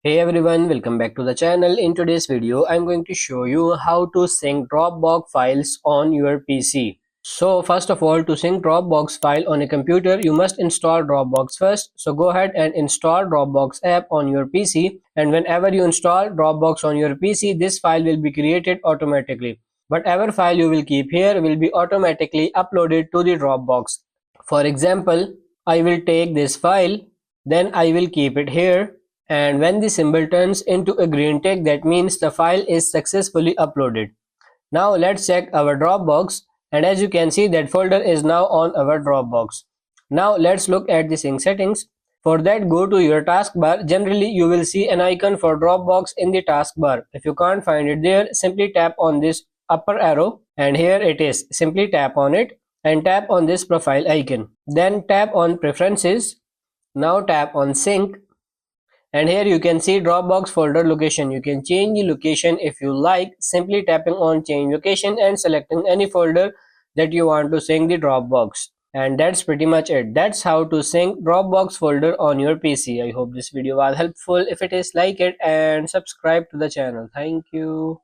Hey everyone, welcome back to the channel. In today's video, I'm going to show you how to sync Dropbox files on your PC. So first of all, to sync Dropbox file on a computer, you must install Dropbox first. So go ahead and install Dropbox app on your PC, and whenever you install Dropbox on your PC, this file will be created automatically. Whatever file you will keep here will be automatically uploaded to the Dropbox. For example, I will take this file, then I will keep it here, and when the symbol turns into a green tick, that means the file is successfully uploaded. Now let's check our Dropbox, and as you can see, that folder is now on our Dropbox. Now let's look at the sync settings. For that, go to your taskbar. Generally you will see an icon for Dropbox in the taskbar. If you can't find it there, simply tap on this upper arrow, and here it is. Simply tap on it and tap on this profile icon. Then tap on preferences. Now tap on sync, and here you can see Dropbox folder location. You can change the location if you like, simply tapping on change location and selecting any folder that you want to sync the Dropbox. And that's pretty much it. That's how to sync Dropbox folder on your PC. I hope this video was helpful. If it is, like it and subscribe to the channel. Thank you.